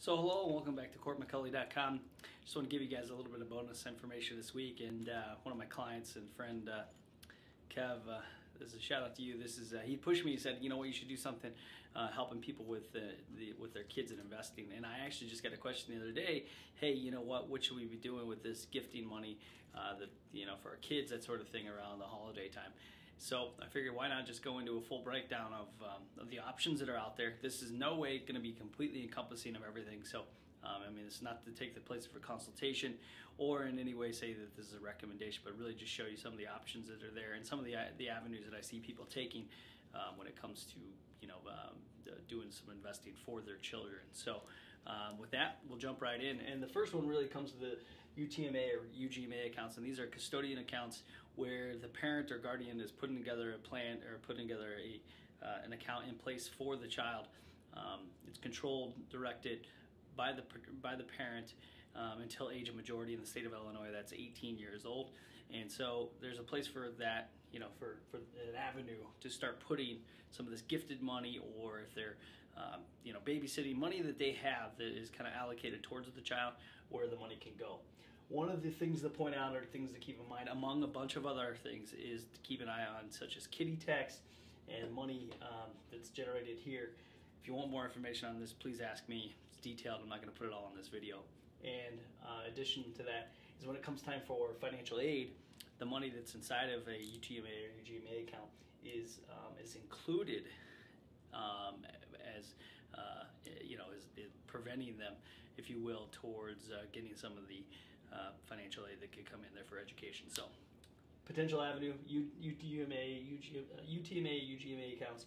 So hello and welcome back to CourtMcCulley.com. Just want to give you guys a little bit of bonus information this week, and one of my clients and friend Kev, this is a shout out to you. This is he pushed me. He said, you know what, you should do something helping people with their kids and investing. And I actually just got a question the other day. Hey, you know what should we be doing with this gifting money for our kids, that sort of thing, around the holiday time? So I figured, why not just go into a full breakdown of the options that are out there. This is no way going to be completely encompassing of everything. So I mean, it's not to take the place of a consultation or in any way say that this is a recommendation, but really just show you some of the options that are there and some of the avenues that I see people taking when it comes to doing some investing for their children. So with that, we'll jump right in. And the first one really comes to the UTMA or UGMA accounts, and these are custodian accounts where the parent or guardian is putting together a plan or putting together an account in place for the child. It's controlled, directed by the parent until age of majority in the state of Illinois. That's 18 years old, and so there's a place for that, for an avenue to start putting some of this gifted money, or if they're babysitting money that they have that is kind of allocated towards the child, where the money can go. One of the things to point out, or things to keep in mind, among a bunch of other things, is to keep an eye on, such as kiddie tax and money that's generated here. If you want more information on this, please ask me. It's detailed. I'm not going to put it all in this video. And addition to that is, when it comes time for financial aid, the money that's inside of a UTMA or UGMA account is included as preventing them, if you will, towards getting some of the financial aid that could come in there for education. So, potential avenue, UTMA, UGMA accounts.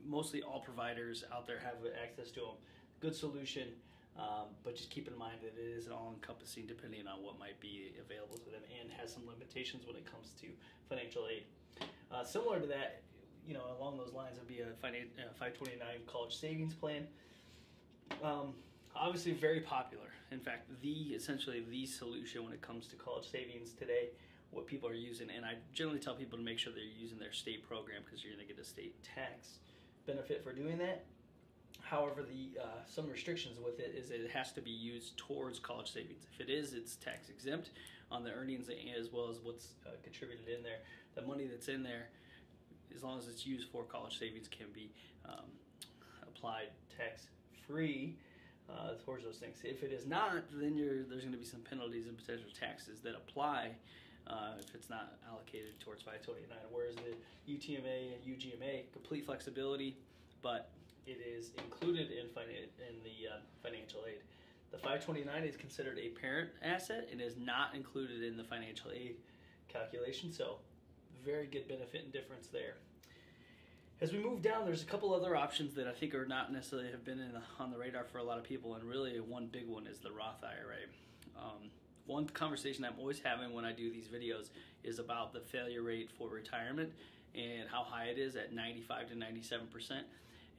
Mostly all providers out there have access to them. Good solution, but just keep in mind that it is all-encompassing depending on what might be available to them, and has some limitations when it comes to financial aid. Similar to that, along those lines, would be a 529 college savings plan. Obviously very popular. In fact, essentially the solution when it comes to college savings today, what people are using. And I generally tell people to make sure they're using their state program, because you're going to get a state tax benefit for doing that. However, some restrictions with it is it has to be used towards college savings. If it is, it's tax exempt on the earnings as well as what's contributed in there. The money that's in there, as long as it's used for college savings, can be applied tax free towards those things. If it is not, then there's going to be some penalties and potential taxes that apply if it's not allocated towards 529. Whereas the UTMA and UGMA, complete flexibility, but it is included in the financial aid. The 529 is considered a parent asset and is not included in the financial aid calculation. So very good benefit and difference there. As we move down, there's a couple other options that I think are not necessarily have been on the radar for a lot of people, and really one big one is the Roth IRA. One conversation I'm always having when I do these videos is about the failure rate for retirement and how high it is, at 95 to 97%.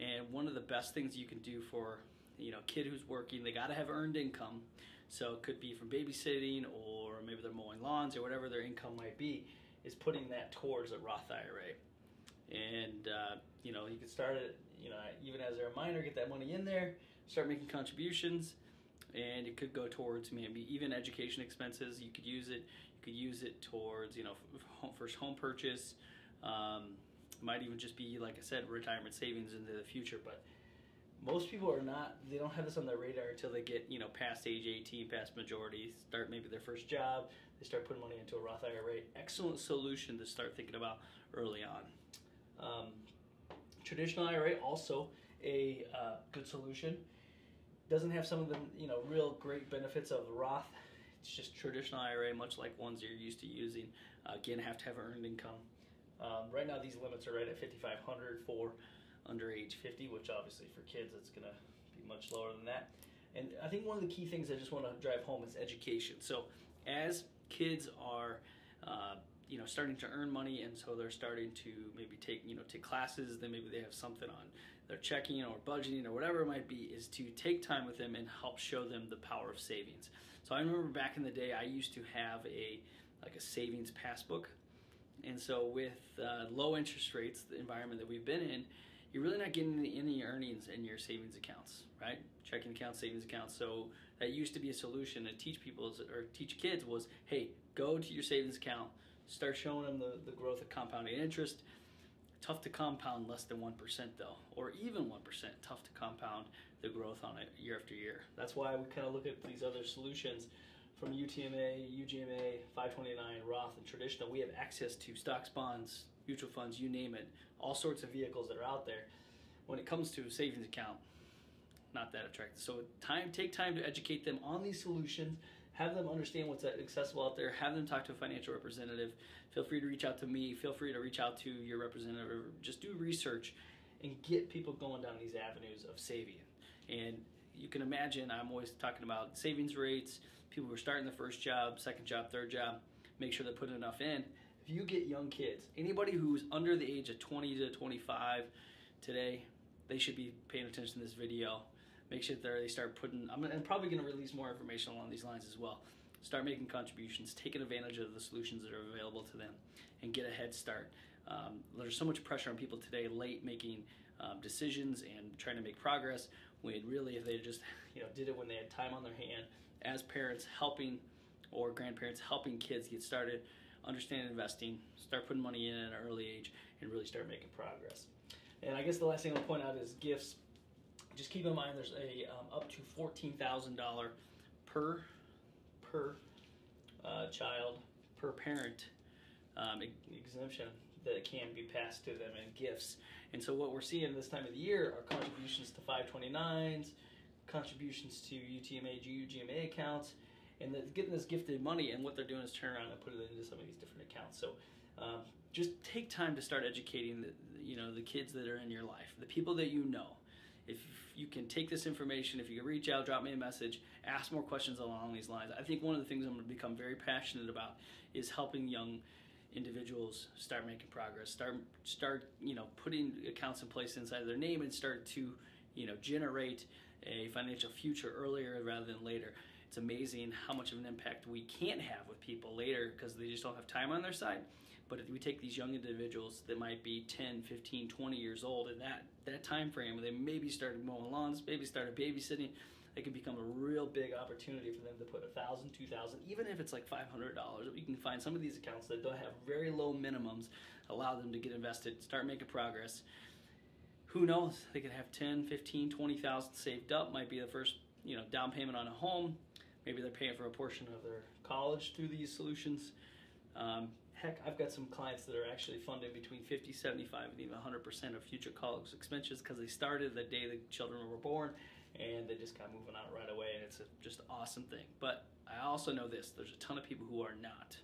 And one of the best things you can do for a kid who's working, they got to have earned income. So it could be from babysitting, or maybe they're mowing lawns, or whatever their income might be, is putting that towards a Roth IRA. And you can start it, even as they're a minor, get that money in there, start making contributions, and it could go towards maybe even education expenses. You could use it towards first home purchase. Might even just be, like I said, retirement savings into the future. But most people they don't have this on their radar until they get past age 18, past majority, start maybe their first job, they start putting money into a Roth IRA. Excellent solution to start thinking about early on. Traditional IRA, also a good solution. Doesn't have some of the real great benefits of the Roth. It's just traditional IRA, much like ones you're used to using. Again, have to have earned income. Right now, these limits are right at $5,500 for under age 50, which obviously for kids it's going to be much lower than that. And I think one of the key things I just want to drive home is education. So as kids are starting to earn money, and so they're starting to maybe take classes, then maybe they have something on their checking or budgeting or whatever it might be, is to take time with them and help show them the power of savings. So I remember back in the day, I used to have a savings passbook. And so with low interest rates, the environment that we've been in, you're really not getting any earnings in your savings accounts, right? Checking accounts, savings accounts. So that used to be a solution to teach people or teach kids was, hey, go to your savings account, start showing them the growth of compounding interest. Tough to compound less than 1% though, or even 1%. Tough to compound the growth on it year after year. That's why we kind of look at these other solutions from UTMA, UGMA, 529, Roth, and traditional. We have access to stocks, bonds, mutual funds, you name it, all sorts of vehicles that are out there. When it comes to a savings account, not that attractive. So take time to educate them on these solutions, have them understand what's accessible out there, have them talk to a financial representative. Feel free to reach out to me, feel free to reach out to your representative, or just do research and get people going down these avenues of saving. And you can imagine, I'm always talking about savings rates, people who are starting their first job, second job, third job, make sure they're putting enough in. If you get young kids, anybody who's under the age of 20 to 25 today, they should be paying attention to this video. Make sure that they start putting, I'm probably going to release more information along these lines as well. Start making contributions, taking advantage of the solutions that are available to them, and get a head start. There's so much pressure on people today, late making decisions and trying to make progress, when really if they just did it when they had time on their hand, as parents helping or grandparents helping kids get started, understand investing, start putting money in at an early age, and really start making progress. And I guess the last thing I'll point out is gifts. Just keep in mind there's a up to $14,000 per child, per parent exemption that can be passed to them in gifts. And so what we're seeing this time of the year are contributions to 529s, contributions to UTMA, UGMA accounts, and getting this gifted money, and what they're doing is turn around and put it into some of these different accounts. So just take time to start educating the kids that are in your life, the people that you know. If you can take this information, if you can reach out, drop me a message, ask more questions along these lines. I think one of the things I'm going to become very passionate about is helping young individuals start making progress, start putting accounts in place inside of their name, and start to generate a financial future earlier rather than later. It's amazing how much of an impact we can't have with people later because they just don't have time on their side. But if we take these young individuals that might be 10, 15, 20 years old, in that time frame, they maybe started mowing lawns, maybe started babysitting, it can become a real big opportunity for them to put $1,000, $2,000, even if it's like $500. You can find some of these accounts that don't have very low minimums, allow them to get invested, start making progress. Who knows? They could have 10, 15, 20,000 saved up, might be the first down payment on a home. Maybe they're paying for a portion of their college through these solutions. Heck, I've got some clients that are actually funding between 50, 75, and even 100% of future college expenses because they started the day the children were born, and they just got moving on right away, and it's just an awesome thing. But I also know this, there's a ton of people who are not.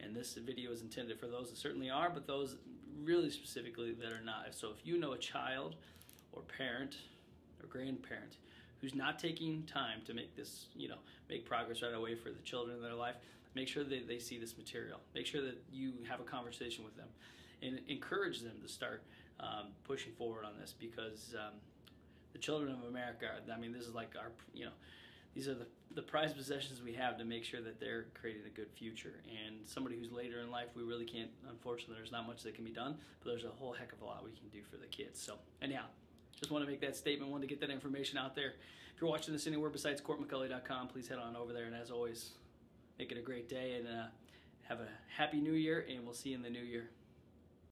And this video is intended for those that certainly are, but those really specifically that are not. So if you know a child or parent or grandparent who's not taking time to make this, make progress right away for the children in their life, make sure that they see this material. Make sure that you have a conversation with them and encourage them to start pushing forward on this, because the children of America, this is like our, these are the prized possessions we have to make sure that they're creating a good future. And somebody who's later in life, we really can't, unfortunately, there's not much that can be done, but there's a whole heck of a lot we can do for the kids. So anyhow, just want to make that statement, wanted to get that information out there. If you're watching this anywhere besides CourtMcCulley.com, please head on over there. And as always, make it a great day, and have a happy new year, and we'll see you in the new year.